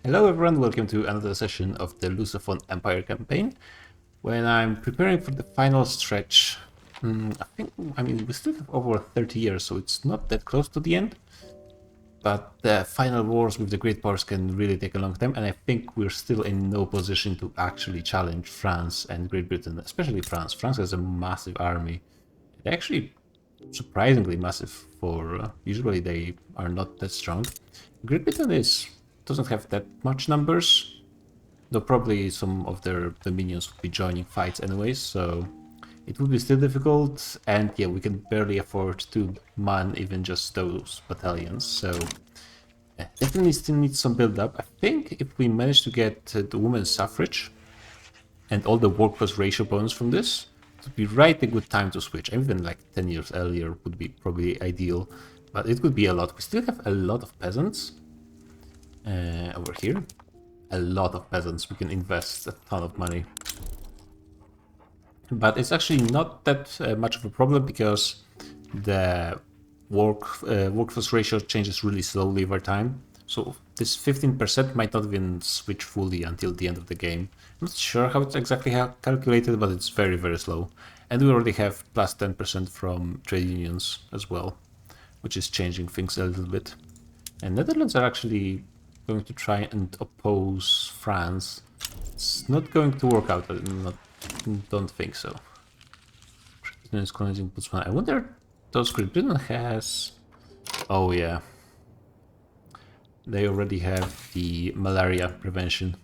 Hello everyone, welcome to another session of the Lusophone Empire campaign. When I'm preparing for the final stretch, I mean, we still have over 30 years, so it's not that close to the end. But the final wars with the great powers can really take a long time, and I think we're still in no position to actually challenge France and Great Britain, especially France. France has a massive army, actually surprisingly massive for usually they are not that strong. Great Britain doesn't have that much numbers, though probably some of their minions would be joining fights anyways, so it would be still difficult, and yeah, we can barely afford to man even just those battalions, so definitely still needs some build up. I think if we manage to get the women's suffrage and all the workforce ratio bonus from this, it would be right a good time to switch. Even like 10 years earlier would be probably ideal, but it could be a lot. We still have a lot of peasants over here. A lot of peasants. We can invest a ton of money. But it's actually not that much of a problem because the workforce ratio changes really slowly over time. So this 15% might not even switch fully until the end of the game. I'm not sure how it's exactly calculated, but it's very, very slow. And we already have plus 10% from trade unions as well, which is changing things a little bit. And Netherlands are actually going to try and oppose France. It's not going to work out, don't think so. Britain is colonizing Botswana. I wonder, does Great Britain has... Oh yeah. They already have the malaria prevention,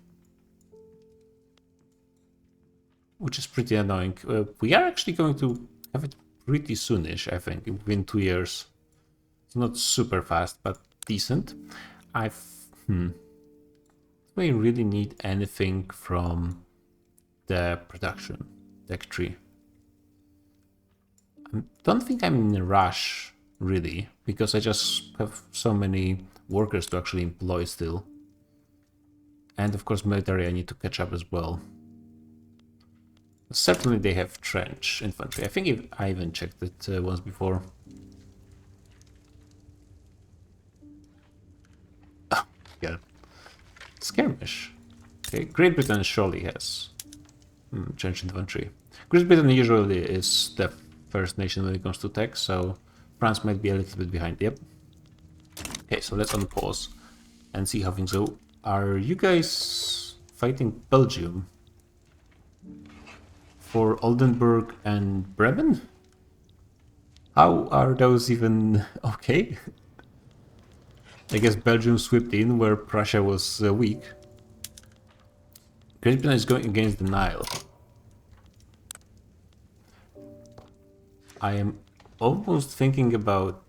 which is pretty annoying. We are actually going to have it pretty soonish, I think, within 2 years. It's not super fast, but decent. Do we really need anything from the production tech tree? I don't think I'm in a rush, really, because I just have so many workers to actually employ still. And of course military I need to catch up as well. Certainly they have trench infantry. I think I even checked it once before. Oh, yeah. Skirmish. Okay, Great Britain surely has trench infantry. Great Britain usually is the first nation when it comes to tech, so France might be a little bit behind. Yep. Okay, so let's unpause and see how things go. Are you guys fighting Belgium for Oldenburg and Bremen? How are those even okay? I guess Belgium swept in where Prussia was weak. Great Britain is going against the Nile. I am almost thinking about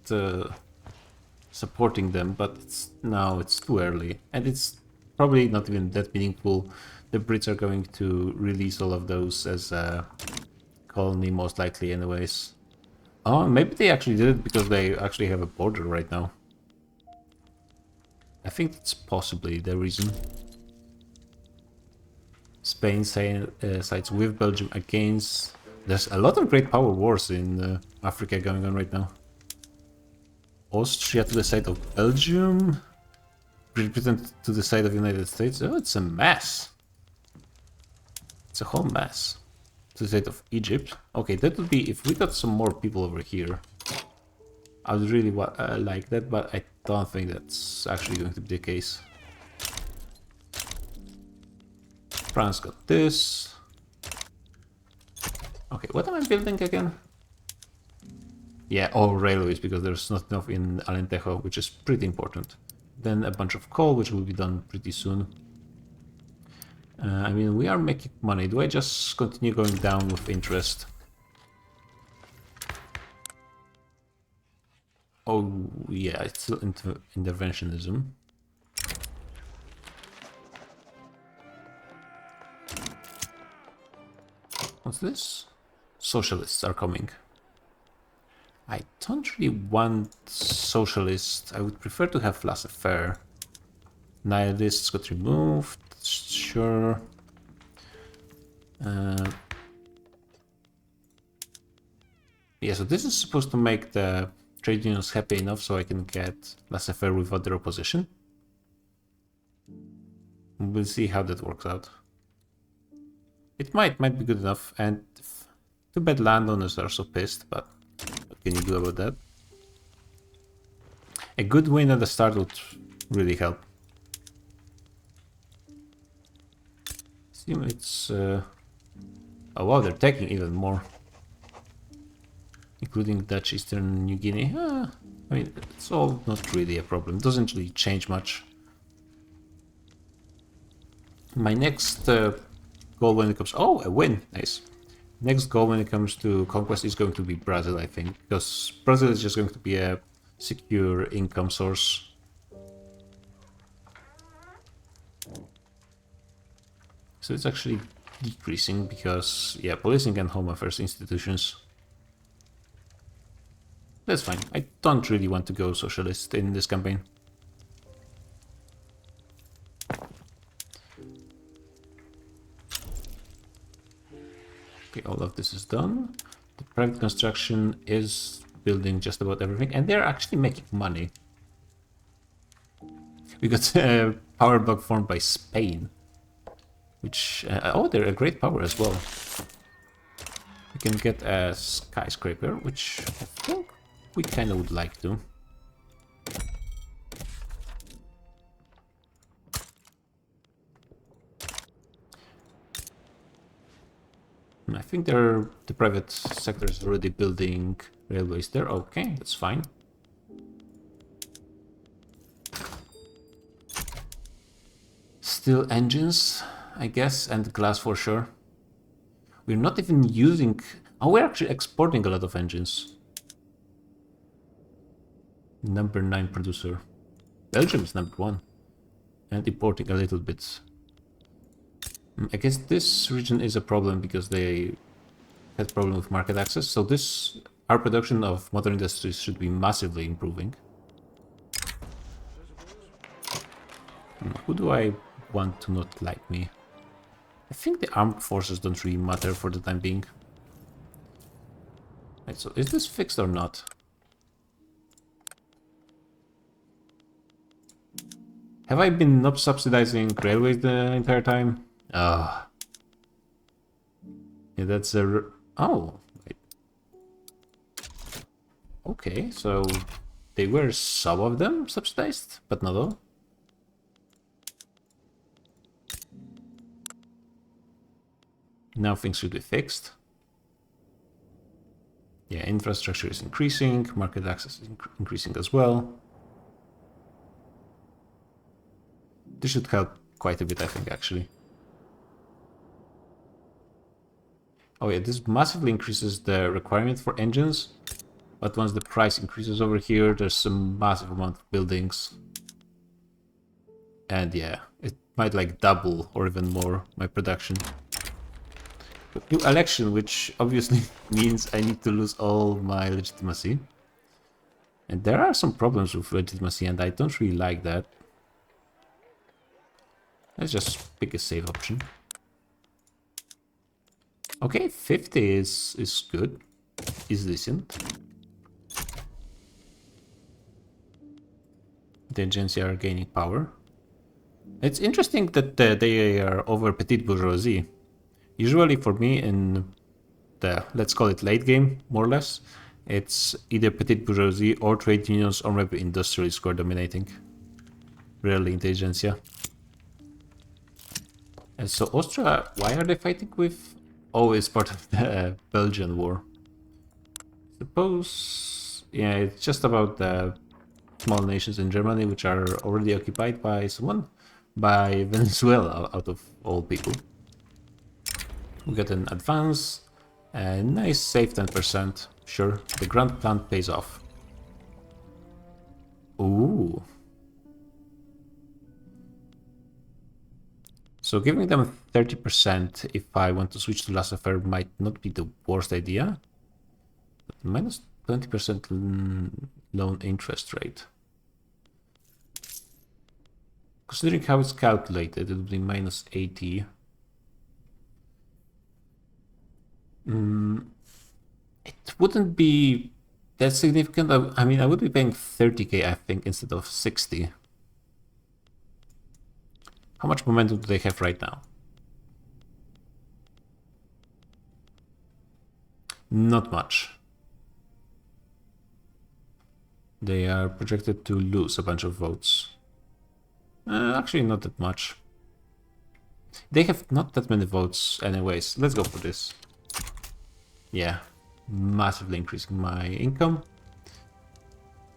supporting them, but it's too early, and it's probably not even that meaningful. The Brits are going to release all of those as a colony, most likely, anyways. Oh, maybe they actually did it because they actually have a border right now. I think that's possibly the reason. Spain sides with Belgium against... There's a lot of great power wars in Africa going on right now. Austria to the side of Belgium. Great Britain to the side of the United States. Oh, it's a mess. It's a whole mess. To the side of Egypt. Okay, that would be... If we got some more people over here, I would really like that, but I don't think that's actually going to be the case. France got this. Okay, what am I building again? Yeah, all railways, because there's not enough in Alentejo, which is pretty important. Then a bunch of coal, which will be done pretty soon. I mean, we are making money. Do I just continue going down with interest? Oh, yeah, it's still interventionism. What's this? Socialists are coming. I don't really want socialists. I would prefer to have laissez-faire. Nihilists got removed. Sure. Yeah, so this is supposed to make the trade unions happy enough so I can get laissez-faire with other opposition. We'll see how that works out. It might be good enough, and too bad landowners are so pissed, but what can you do about that? A good win at the start would really help. It's oh wow, they're taking even more, including Dutch Eastern New Guinea. I mean, it's all not really a problem. It doesn't really change much. My next goal when it comes... Oh, a win! Nice. Next goal when it comes to conquest is going to be Brazil, I think, because Brazil is just going to be a secure income source. So it's actually decreasing because, yeah, policing and home affairs institutions. That's fine. I don't really want to go socialist in this campaign. Okay, all of this is done. The private construction is building just about everything, and they're actually making money. We got a power block formed by Spain, which... oh, they're a great power as well. We can get a skyscraper, which I think we kind of would like to. I think the private sector is already building railways there. Okay, that's fine. Steel engines, I guess, and glass for sure. We're not even using... Oh, we're actually exporting a lot of engines. Number 9 producer. Belgium is number 1. And importing a little bit. I guess this region is a problem because they had problem with market access. So this, our production of modern industries should be massively improving. Who do I want to not like me? I think the armed forces don't really matter for the time being. Right, so is this fixed or not? Have I been not subsidizing railways the entire time? Ah. Yeah, that's a... Oh, wait. Okay, so they were some of them subsidized, but not all. Now things should be fixed. Yeah, infrastructure is increasing, market access is increasing as well. This should help quite a bit, I think, actually. Oh yeah, this massively increases the requirement for engines, but once the price increases over here, there's some massive amount of buildings. And yeah, it might like double or even more my production. New election, which obviously means I need to lose all my legitimacy. And there are some problems with legitimacy, and I don't really like that. Let's just pick a save option. Okay, 50 is good. Is decent. The agency are gaining power. It's interesting that they are over petite bourgeoisie. Usually for me in the, let's call it late game, more or less, it's either petite bourgeoisie or trade unions or maybe industrialists who are dominating. Rarely intelligentsia. And so Austria, why are they fighting with... Oh, it's part of the Belgian war. Suppose... Yeah, it's just about the small nations in Germany which are already occupied by someone. By Venezuela, out of all people. We get an advance. A nice save 10%. Sure, the grand plan pays off. Ooh. So giving them 30% if I want to switch to laissez-faire might not be the worst idea. But minus 20% loan interest rate. Considering how it's calculated, it would be minus 80. It wouldn't be that significant. I mean, I would be paying 30k, I think, instead of 60. How much momentum do they have right now? Not much. They are projected to lose a bunch of votes. Actually, not that much. They have not that many votes anyways. Let's go for this. Yeah, massively increasing my income.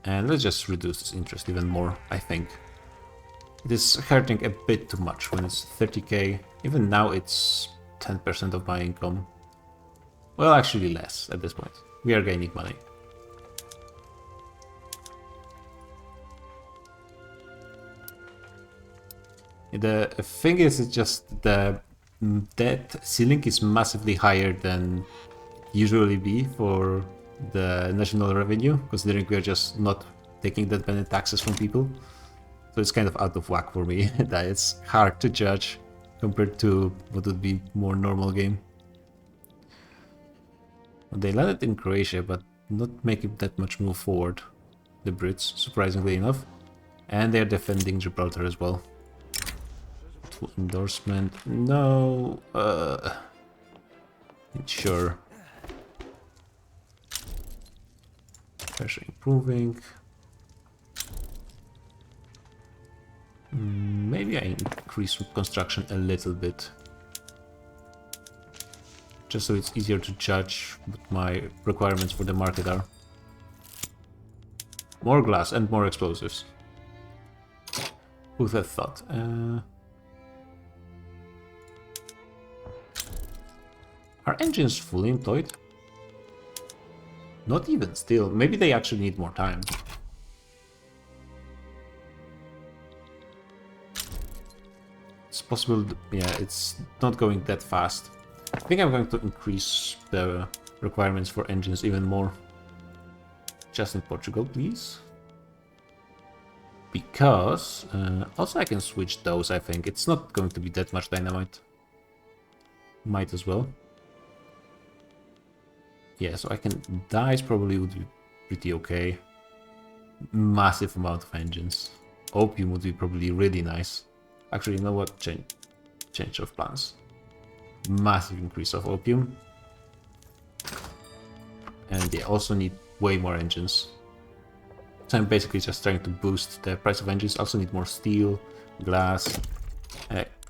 And let's just reduce this interest even more, I think. It is hurting a bit too much when it's 30k. Even now it's 10% of my income. Well, actually less at this point. We are gaining money. The thing is, it's just the debt ceiling is massively higher than usually be for the national revenue, considering we are just not taking that many taxes from people. So it's kind of out of whack for me. That it's hard to judge compared to what would be more normal game. They landed in Croatia, but not making that much move forward. The Brits, surprisingly enough. And they're defending Gibraltar as well. Full endorsement. No. Sure. Pressure improving. Maybe I increase construction a little bit. Just so it's easier to judge what my requirements for the market are. More glass and more explosives. Who would have thought? Are engines fully employed? Not even still. Maybe they actually need more time. It's possible, yeah, it's not going that fast. I think I'm going to increase the requirements for engines even more. Just in Portugal, please. Because also I can switch those, I think. It's not going to be that much dynamite. Might as well. Yeah, so I can... Dice probably would be pretty okay. Massive amount of engines. Opium would be probably really nice. Actually, you know what? Change of plans. Massive increase of opium. And they also need way more engines. So I'm basically just trying to boost the price of engines. Also need more steel, glass.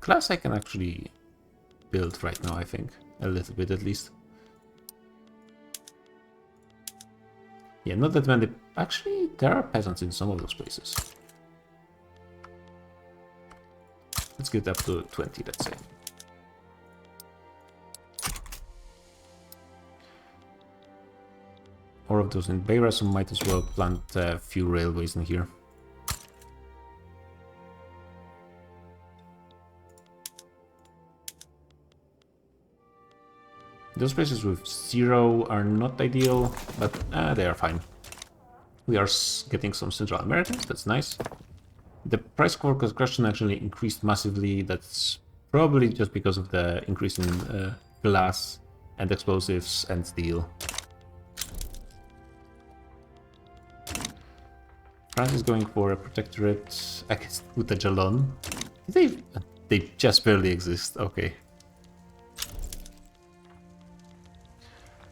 Glass I can actually build right now, I think. A little bit at least. Yeah, not that many. Actually, there are peasants in some of those places. Let's get up to 20, let's say. More of those in Beira, so might as well plant a few railways in here. Those places with 0 are not ideal, but they are fine. We are getting some Central Americans, that's nice. The price for construction actually increased massively. That's probably just because of the increase in glass and explosives and steel. France is going for a protectorate against Utajalon. They just barely exist, okay.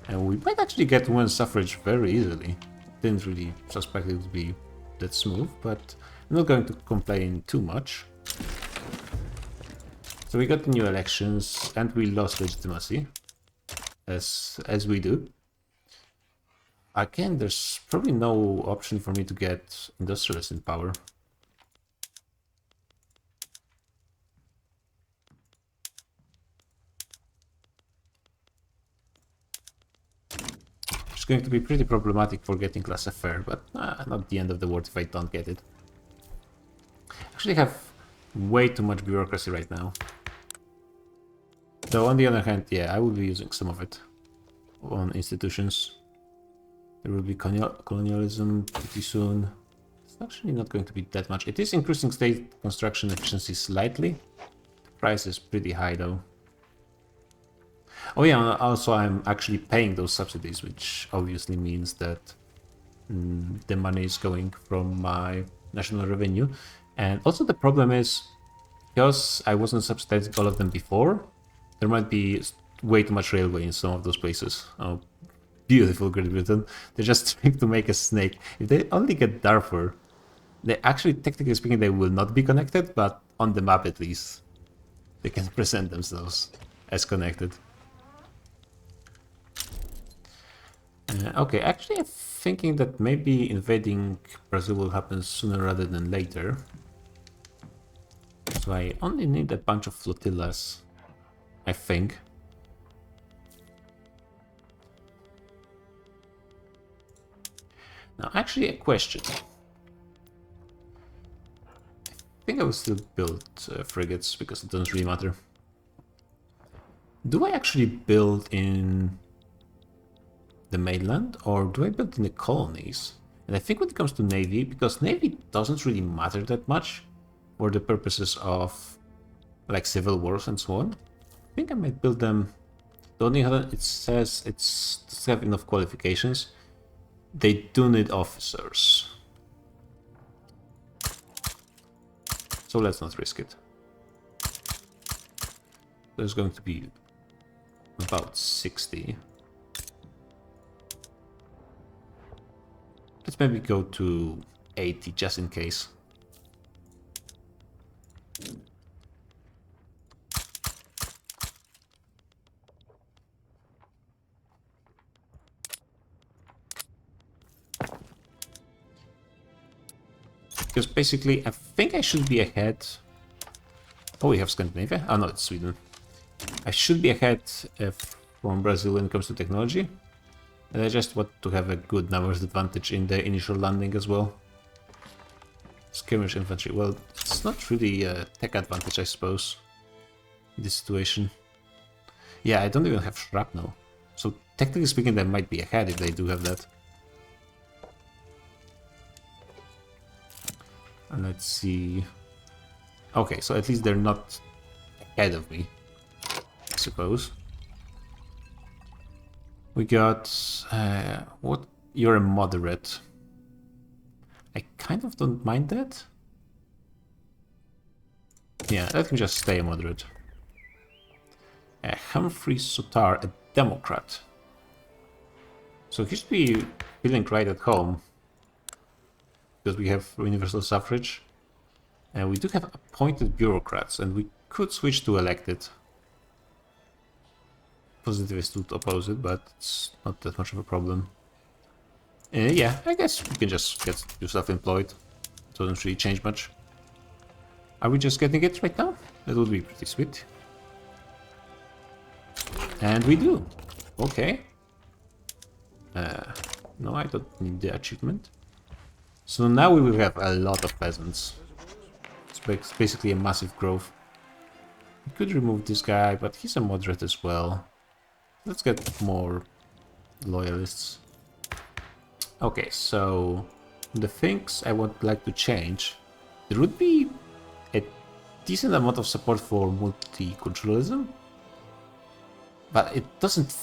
And we might actually get women's suffrage very easily. Didn't really suspect it would be that smooth, but I'm not going to complain too much. So we got the new elections and we lost legitimacy, as we do. Again, there's probably no option for me to get industrialists in power. It's going to be pretty problematic for getting laissez-faire, but not the end of the world if I don't get it. Actually have way too much bureaucracy right now. Though on the other hand, yeah, I will be using some of it on institutions. There will be colonialism pretty soon. It's actually not going to be that much. It is increasing state construction efficiency slightly. The price is pretty high though. Oh yeah, also I'm actually paying those subsidies, which obviously means that the money is going from my national revenue. And also the problem is because I wasn't subsidizing all of them before, there might be way too much railway in some of those places. Oh, beautiful Great Britain. They're just trying to make a snake. If they only get Darfur, they actually, technically speaking, they will not be connected, but on the map at least, they can present themselves as connected. Okay, actually I'm thinking that maybe invading Brazil will happen sooner rather than later. So I only need a bunch of flotillas, I think. Now, actually a question. I think I will still build frigates because it doesn't really matter. Do I actually build in the mainland or do I build in the colonies? And I think when it comes to navy, because navy doesn't really matter that much for the purposes of like civil wars and so on, I think I might build them. The only other, it says it's doesn't have enough qualifications. They do need officers. So let's not risk it. There's going to be about 60. Let's maybe go to 80 just in case. Because basically, I think I should be ahead. Oh, we have Scandinavia? Oh no, it's Sweden. I should be ahead from Brazil when it comes to technology. And I just want to have a good numbers advantage in the initial landing as well. Skirmish infantry. Well, it's not really a tech advantage, I suppose, in this situation. Yeah, I don't even have shrapnel. So technically speaking, they might be ahead if they do have that. And let's see. Okay, so at least they're not ahead of me, I suppose. We got... what? You're a moderate. I kind of don't mind that. Yeah, let me just stay a moderate. Humphrey Sutar, a Democrat. So he should be feeling right at home. Because we have universal suffrage. And we do have appointed bureaucrats, and we could switch to elected. Positivists would oppose it, but it's not that much of a problem. Yeah, I guess we can just get you self-employed. It doesn't really change much. Are we just getting it right now? That would be pretty sweet. And we do. Okay. No, I don't need the achievement. So now we will have a lot of peasants. It's basically a massive growth. We could remove this guy, but he's a moderate as well. Let's get more loyalists. Okay, so the things I would like to change, there would be a decent amount of support for multiculturalism, but it doesn't,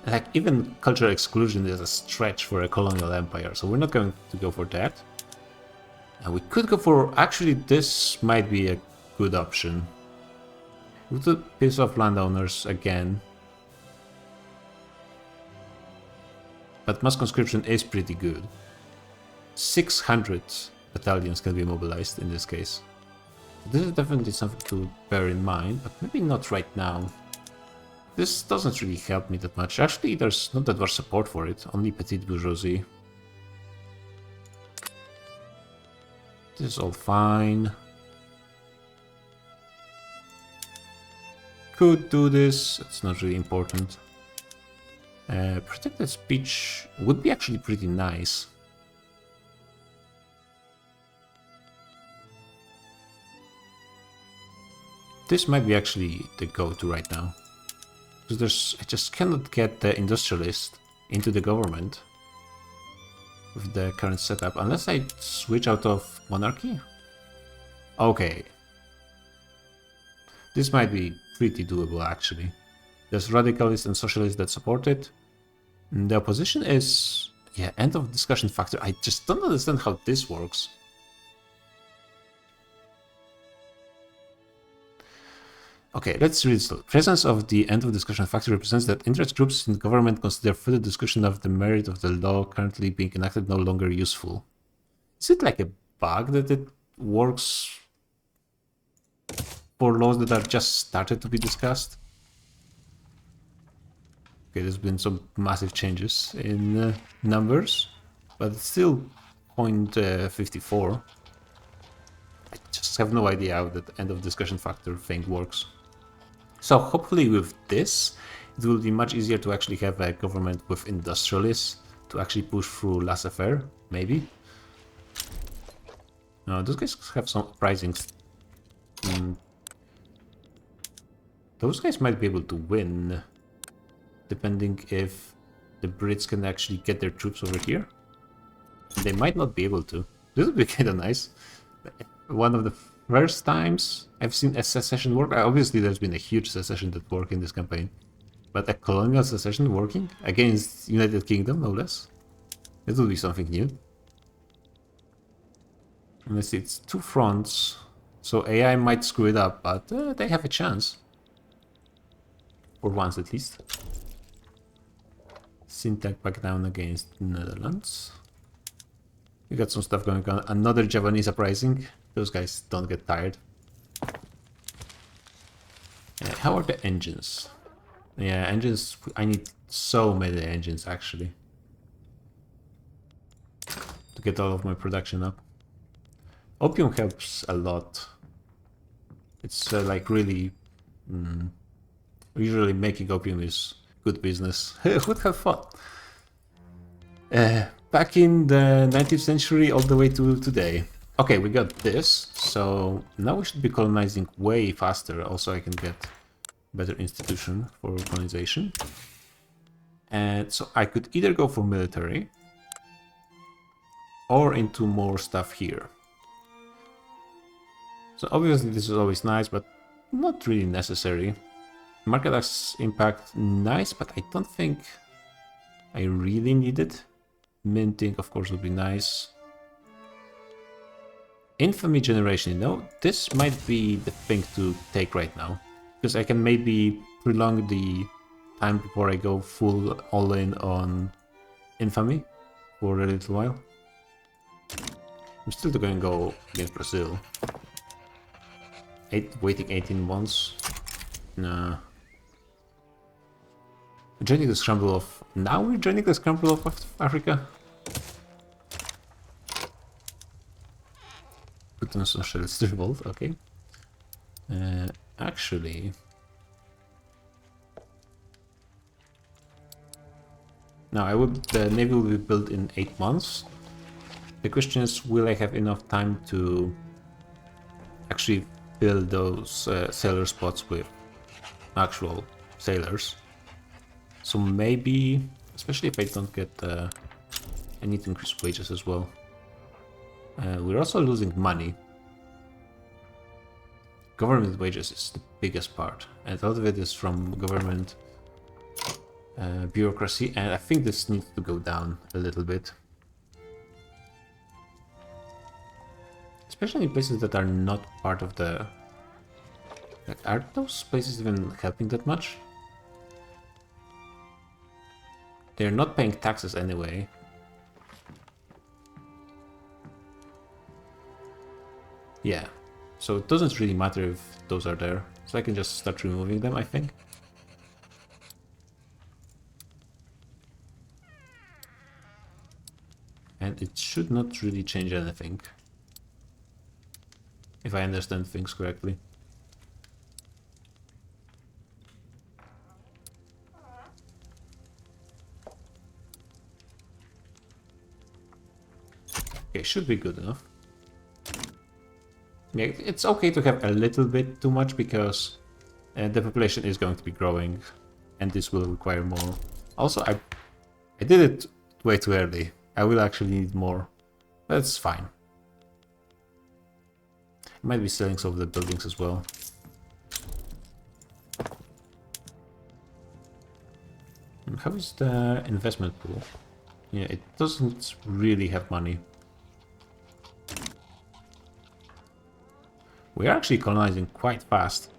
like, even cultural exclusion is a stretch for a colonial empire, so we're not going to go for that. And we could go for, actually this might be a good option. We could piss off landowners again. But mass conscription is pretty good. 600 battalions can be mobilized in this case. This is definitely something to bear in mind, but maybe not right now. This doesn't really help me that much. Actually, there's not that much support for it, only petite bourgeoisie. This is all fine. Could do this, it's not really important. Protected speech would be actually pretty nice. This might be actually the go-to right now. Because I just cannot get the industrialist into the government with the current setup, unless I switch out of monarchy. Okay. This might be pretty doable actually. There's radicalists and socialists that support it. The opposition is, yeah, end of discussion factor. I just don't understand how this works. Okay, let's read slow. Presence of the end of discussion factor represents that interest groups in government consider further discussion of the merit of the law currently being enacted no longer useful. Is it like a bug that it works for laws that are just started to be discussed? Okay, there's been some massive changes in numbers, but it's still 0.54. I just have no idea how that end of discussion factor thing works. So hopefully with this, it will be much easier to actually have a government with industrialists to actually push through laissez-faire, maybe. No, those guys have some uprisings. Those guys might be able to win, depending if the Brits can actually get their troops over here. They might not be able to. This would be kind of nice. One of the first times I've seen a secession work. Obviously, there's been a huge secession that worked in this campaign, but a colonial secession working against United Kingdom, no less. This would be something new. And let's see, it's two fronts, so AI might screw it up, but they have a chance. For once, at least. Syntax back down against the Netherlands. We got some stuff going on. Another Japanese uprising. Those guys don't get tired. How are the engines? Yeah, engines. I need so many engines actually to get all of my production up. Opium helps a lot. It's like really. Usually making opium is good business. Would have thought. Back in the 19th century all the way to today. Okay, we got this, so now we should be colonizing way faster. Also, I can get better institution for colonization. And so I could either go for military or into more stuff here. So obviously this is always nice, but not really necessary. Market access impact, nice, but I don't think I really need it. Minting, of course, would be nice. Infamy generation, you know, this might be the thing to take right now. Because I can maybe prolong the time before I go full all-in on infamy for a little while. I'm still going to go against Brazil. Waiting 18 months. Nah. Joining the scramble of... Now we're joining the scramble of Africa? Put on some shells revolt, okay. Actually... Now, the navy will be built in 8 months. The question is, will I have enough time to actually fill those sailor spots with actual sailors? So maybe, especially if I don't get, I need to increase wages as well. We're also losing money. Government wages is the biggest part, and a lot of it is from government bureaucracy, and I think this needs to go down a little bit. Especially in places that are not part of the... Like, are those places even helping that much? They're not paying taxes anyway. Yeah, so it doesn't really matter if those are there. So I can just start removing them, I think. And it should not really change anything, if I understand things correctly. Okay, should be good enough. Yeah, it's okay to have a little bit too much because the population is going to be growing and this will require more. Also, I did it way too early. I will actually need more. That's fine. I might be selling some of the buildings as well. How is the investment pool? Yeah, it doesn't really have money. We are actually colonizing quite fast.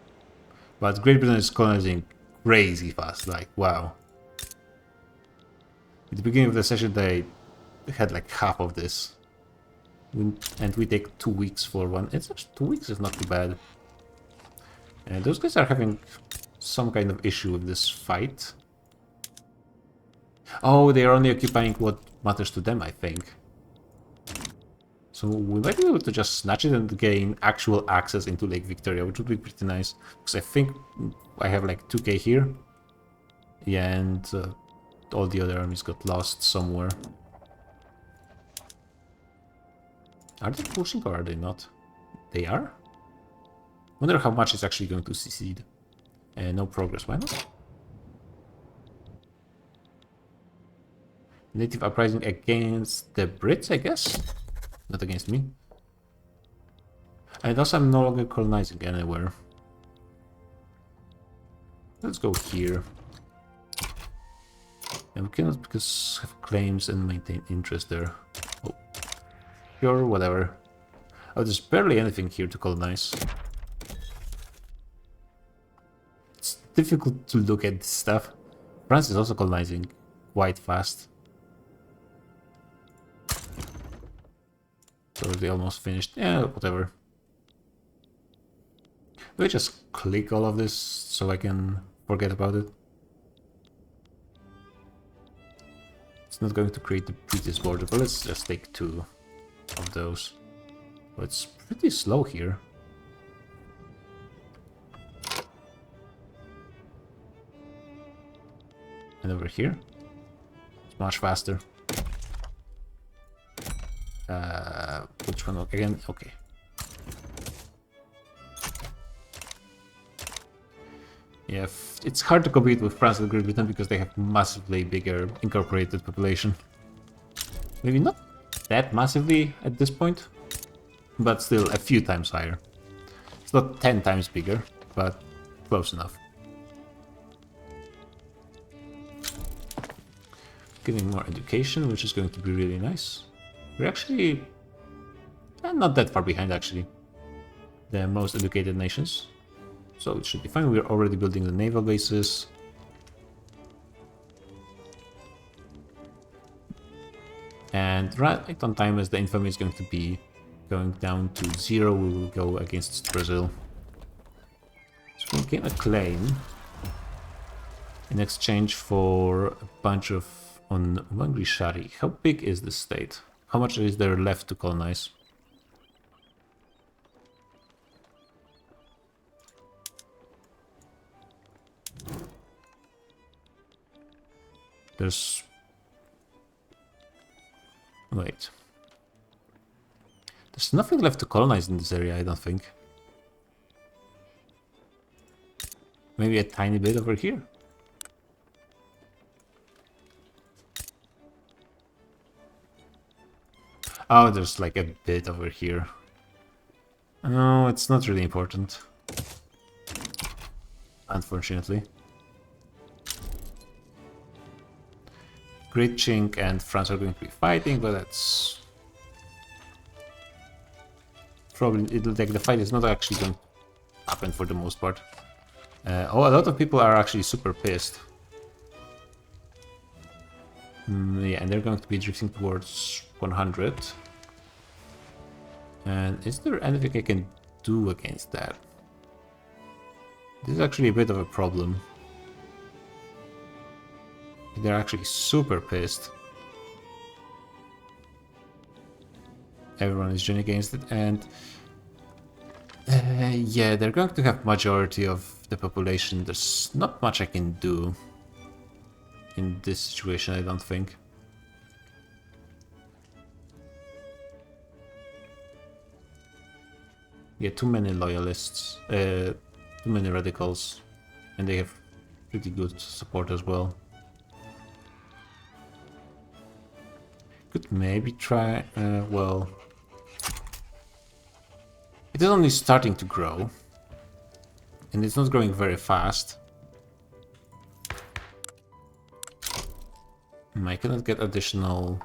But Great Britain is colonizing crazy fast, like, wow. At the beginning of the session, they had like half of this. And we take 2 weeks for one. It's just 2 weeks is not too bad. And those guys are having some kind of issue with this fight. Oh, they are only occupying what matters to them, I think. So we might be able to just snatch it and gain actual access into Lake Victoria, which would be pretty nice. Because I think I have like 2k here. Yeah, and all the other armies got lost somewhere. Are they pushing or are they not? They are? Wonder how much is actually going to secede. No progress, why not? Native uprising against the Brits, I guess? Not against me. And also I'm no longer colonizing anywhere. Let's go here. And we cannot because have claims and maintain interest there. Oh. Sure, whatever. Oh, there's barely anything here to colonize. It's difficult to look at this stuff. France is also colonizing quite fast. So they almost finished. Yeah, whatever. Do I just click all of this so I can forget about it? It's not going to create the prettiest border, but let's just take 2 of those. But it's pretty slow here. And over here, it's much faster. Which one again? Okay. Yeah, it's hard to compete with France and Great Britain because they have massively bigger incorporated population. Maybe not that massively at this point, but still a few times higher. It's not 10 times bigger, but close enough. Getting more education, which is going to be really nice. We're actually not that far behind, actually, the most educated nations. So it should be fine. We're already building the naval bases. And right on time as the infamy is going to be going down to 0, we will go against Brazil. So we gain a claim in exchange for a bunch of on Wangri. How big is this state? How much is there left to colonize? There's... Wait. There's nothing left to colonize in this area, I don't think. Maybe a tiny bit over here? Oh, there's like a bit over here. No, it's not really important. Unfortunately. Great Chink and France are going to be fighting, but that's... Probably it'll take the fight is not actually going to happen for the most part. Oh, a lot of people are actually super pissed. Yeah, and they're going to be drifting towards 100. And is there anything I can do against that? This is actually a bit of a problem. They're actually super pissed. Everyone is joining against it, and yeah, they're going to have majority of the population. There's not much I can do in this situation, I don't think. Yeah, too many loyalists, too many radicals, and they have pretty good support as well. Could maybe try, well... It is only starting to grow, and it's not growing very fast. I cannot get additional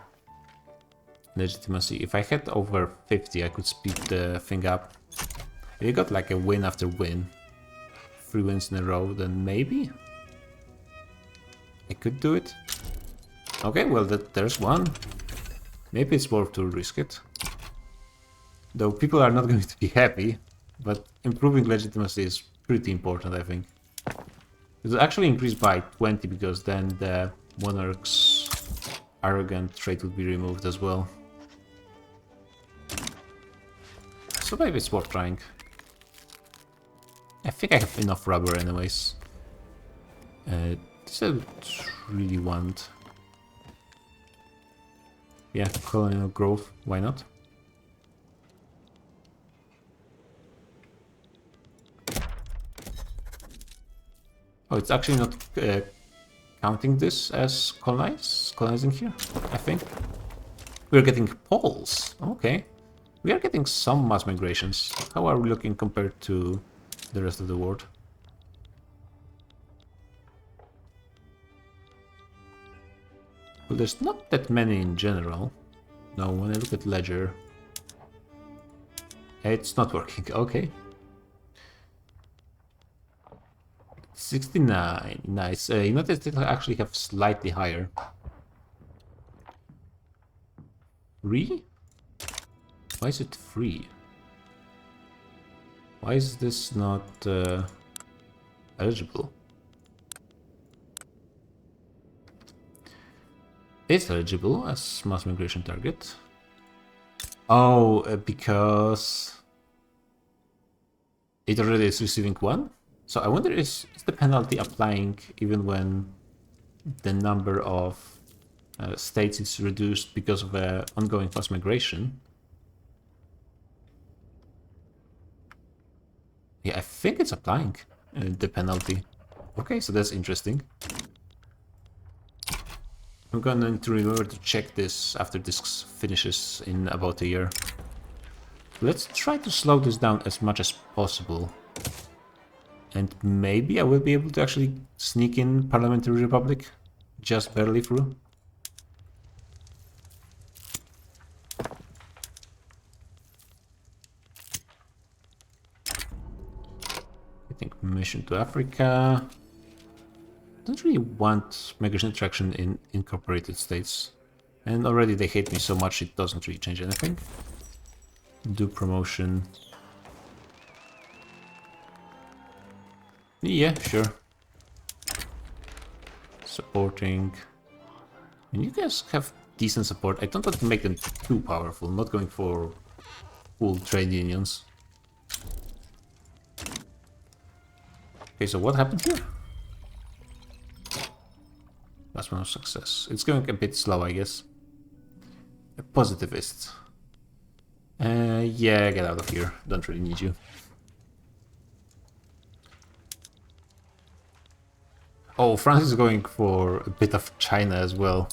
legitimacy. If I had over 50, I could speed the thing up. You got like a win after win. 3 wins in a row, then maybe I could do it. Okay, well, there's one. Maybe it's worth to risk it. Though people are not going to be happy, but improving legitimacy is pretty important, I think. It'll actually increase by 20 because then the monarch's arrogant trait will be removed as well. So maybe it's worth trying. I think I have enough rubber anyways. This I would really want. Yeah, colonial growth, why not? Oh, it's actually not counting this as colonizing here, I think. We're getting Poles, okay. We are getting some mass migrations. How are we looking compared to the rest of the world? Well, there's not that many in general. No, when I look at ledger, it's not working, okay. 69, nice. United States actually have slightly higher. 3? Why is it 3? Why is this not eligible? It's eligible as mass migration target. Oh, because it already is receiving 1? So I wonder is the penalty applying even when the number of states is reduced because of ongoing mass migration? Yeah, I think it's applying the penalty. Okay, so that's interesting. I'm going to remember to check this after this finishes in about a year. Let's try to slow this down as much as possible. And maybe I will be able to actually sneak in Parliamentary Republic just barely through. I think mission to Africa. Don't really want migration attraction in incorporated states. And already they hate me so much it doesn't really change anything. Do promotion. Yeah, sure. Supporting. And you guys have decent support. I don't want to make them too powerful. I'm not going for full trade unions. Okay, so what happened here? Last one of success. It's going a bit slow, I guess. A positivist. Yeah, get out of here. Don't really need you. Oh, France is going for a bit of China as well.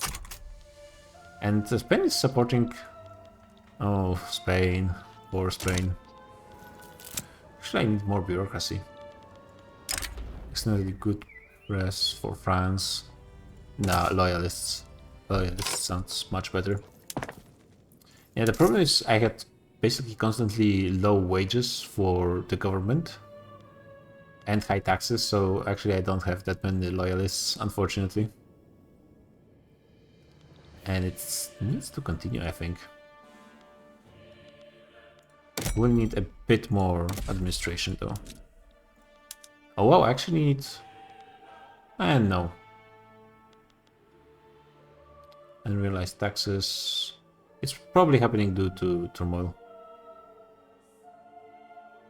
And Spain is supporting... Oh, Spain. Poor Spain. Actually, I need more bureaucracy. Externally good press for France. Nah, loyalists. Loyalists sounds much better. Yeah, the problem is I had basically constantly low wages for the government. And high taxes, so actually I don't have that many loyalists, unfortunately. And it needs to continue, I think. We'll need a bit more administration, though. Oh, wow, I actually need... no. Unrealized taxes... It's probably happening due to turmoil.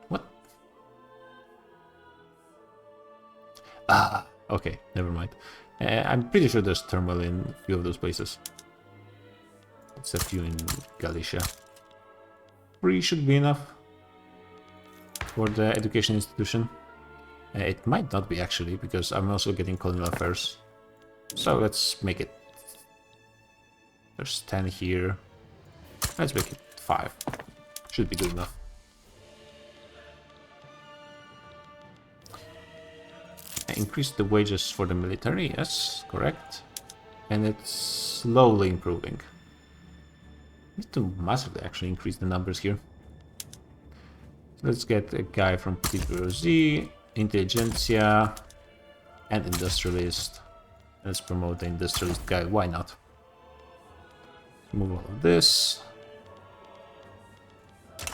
What? Ah, okay, never mind. I'm pretty sure there's turmoil in a few of those places. It's a few in Galicia. 3 should be enough for the education institution. It might not be actually, because I'm also getting colonial affairs. So let's make it... There's 10 here. Let's make it 5. Should be good enough. I increased the wages for the military, yes, correct. And it's slowly improving. Need to massively actually increase the numbers here. Let's get a guy from Petit Bourgeoisie Intelligentsia and industrialist. Let's promote the industrialist guy, why not? Move all of this.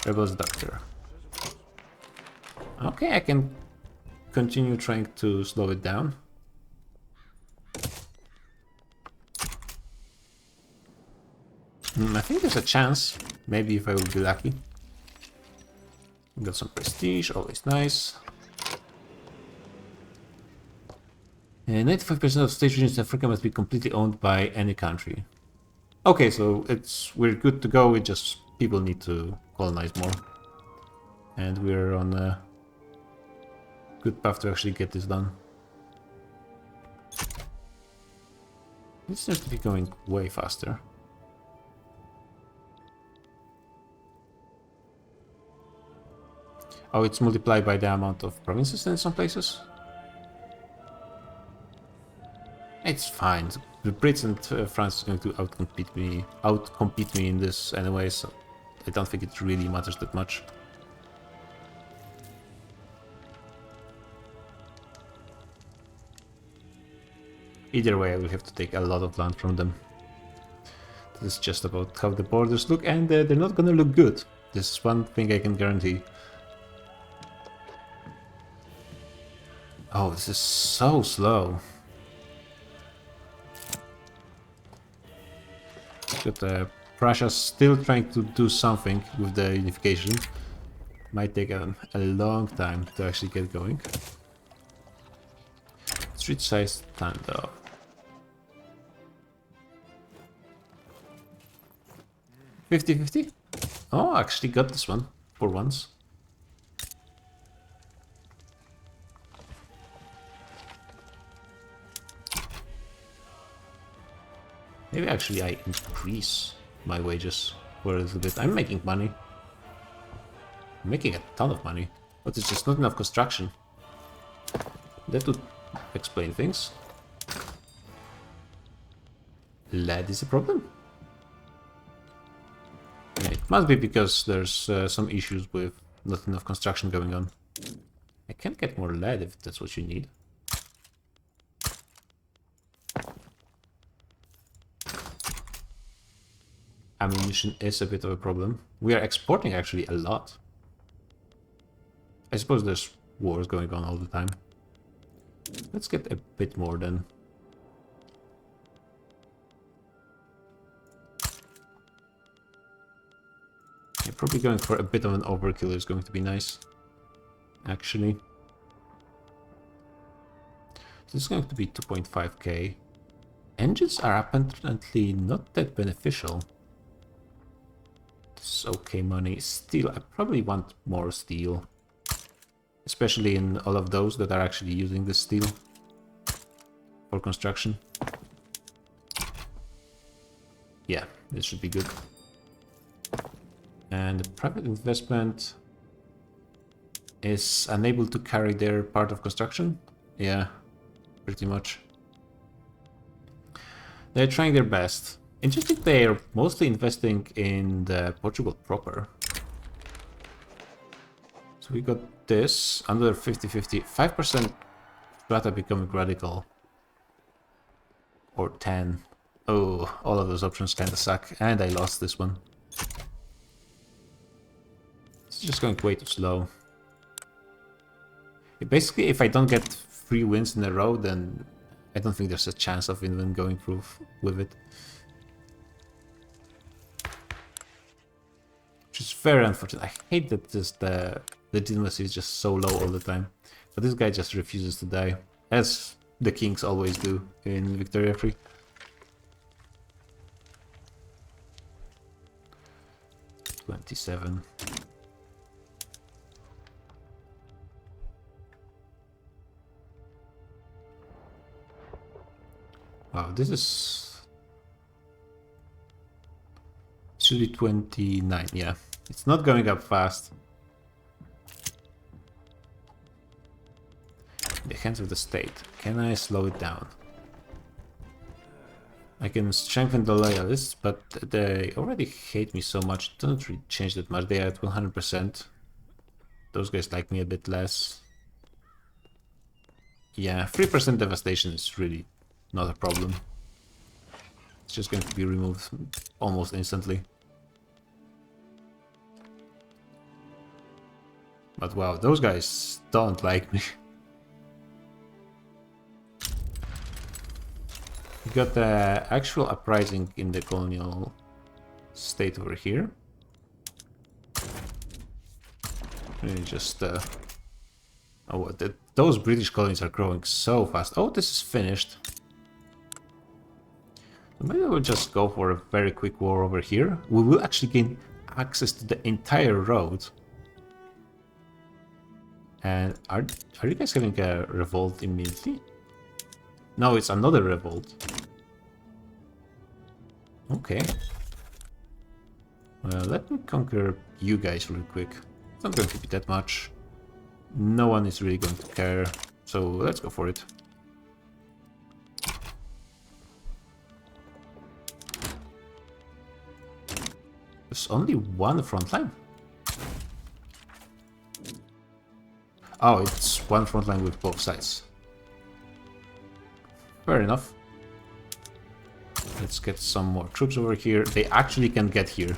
Rebels Doctor. Okay, I can continue trying to slow it down. I think there's a chance, maybe if I will be lucky. Got some prestige, always nice. 95% of state regions in Africa must be completely owned by any country. Okay, so we're good to go, we just people need to colonize more. And we're on a good path to actually get this done. This seems to be going way faster. Oh, it's multiplied by the amount of provinces in some places? It's fine. The Brits and France is going to outcompete me in this anyway, so I don't think it really matters that much. Either way, I will have to take a lot of land from them. This is just about how the borders look, and they're not gonna look good. This is one thing I can guarantee. Oh, this is so slow. But Prussia still trying to do something with the unification. Might take a long time to actually get going. Street size standoff. $50-50? Oh, I actually got this one for once. Maybe actually I increase my wages for a little bit. I'm making money. I'm making a ton of money, but it's just not enough construction. That would explain things. Lead is a problem? Yeah, it must be because there's some issues with not enough construction going on. I can't get more lead if that's what you need. Ammunition is a bit of a problem. We are exporting actually a lot. I suppose there's wars going on all the time. Let's get a bit more then. Yeah, probably going for a bit of an overkill is going to be nice. Actually. This is going to be 2.5k. Engines are apparently not that beneficial. This is okay money. Steel, I probably want more steel. Especially in all of those that are actually using this steel for construction. Yeah, this should be good. And private investment is unable to carry their part of construction. Yeah, pretty much. They're trying their best. Interesting, they're mostly investing in the Portugal proper. So we got this, under 50-50, 5% strata becoming radical. Or 10. Oh, all of those options kinda suck, and I lost this one. It's just going way too slow. Basically, if I don't get 3 wins in a row, then I don't think there's a chance of even going through with it. Which is very unfortunate. I hate that the legitimacy is just so low all the time. But this guy just refuses to die. As the kings always do in Victoria 3. $27. Wow, this is... should be 29, yeah. It's not going up fast. The hands of the state. Can I slow it down? I can strengthen the loyalists, but they already hate me so much. It doesn't really change that much. They are at 100%. Those guys like me a bit less. Yeah, 3% devastation is really not a problem. It's just going to be removed almost instantly. But wow, those guys don't like me. We got the actual uprising in the colonial state over here. Really just oh, those British colonies are growing so fast. Oh, this is finished. Maybe we'll just go for a very quick war over here. We will actually gain access to the entire road. And are you guys having a revolt immediately? No, it's another revolt. Okay. Well, let me conquer you guys real quick. It's not going to be that much. No one is really going to care, so let's go for it. There's only one front line. Oh, it's one front line with both sides. Fair enough. Let's get some more troops over here. They actually can get here.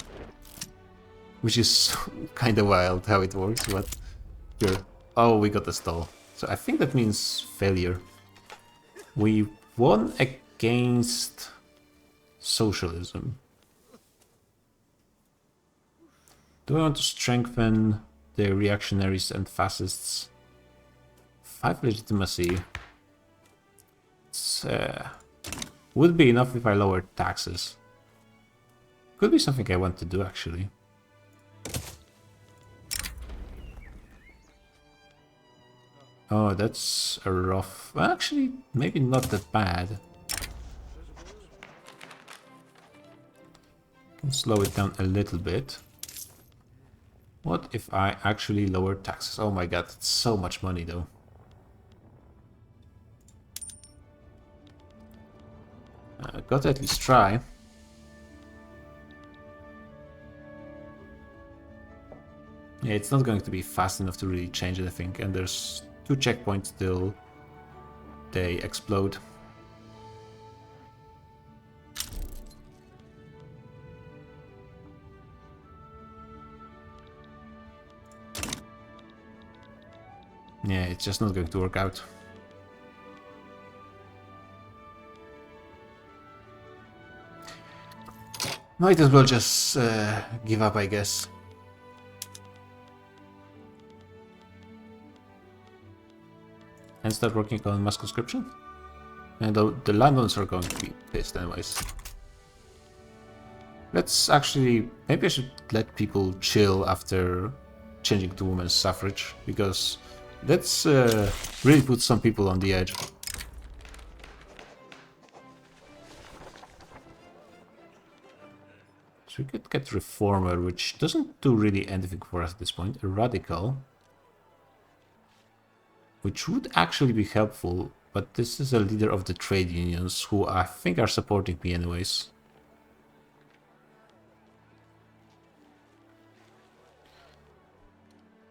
Which is kind of wild how it works, but here. Oh, we got a stall. So I think that means failure. We won against socialism. Do I want to strengthen the reactionaries and fascists? 5 legitimacy. It's, would be enough if I lowered taxes. Could be something I want to do actually. Oh, that's a rough... Well, actually, maybe not that bad. Can slow it down a little bit. What if I actually lower taxes? Oh my god, it's so much money though. Got to at least try. Yeah, it's not going to be fast enough to really change anything, and there's 2 checkpoints till they explode. Yeah, it's just not going to work out. Might as well just give up, I guess. And start working on mass conscription. And the landowners are going to be pissed anyways. Let's actually... Maybe I should let people chill after changing to women's suffrage, because that's really put some people on the edge. So we could get Reformer, which doesn't do really anything for us at this point. A Radical, which would actually be helpful, but this is a leader of the trade unions, who I think are supporting me anyways.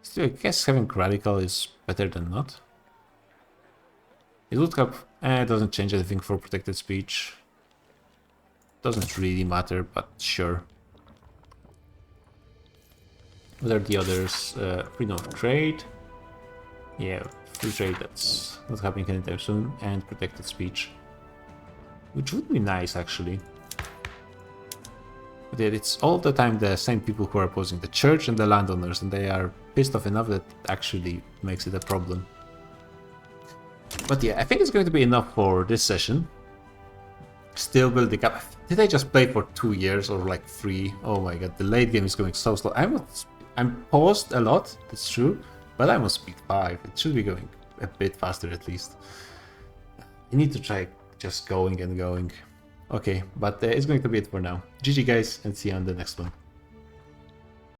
Still, I guess having Radical is better than not. It would help. It doesn't change anything for protected speech. Doesn't really matter, but sure. What are the others? Freedom of trade. Yeah, free trade, that's not happening anytime soon. And protected speech. Which would be nice, actually. But yeah, it's all the time the same people who are opposing the church and the landowners, and they are pissed off enough that actually makes it a problem. But yeah, I think it's going to be enough for this session. Still building up. Did I just play for 2 years or like 3? Oh my god, the late game is going so slow. I'm paused a lot, that's true, but I'm on speed 5. It should be going a bit faster at least. I need to try just going and going. Okay, but it's going to be it for now. GG guys, and see you on the next one.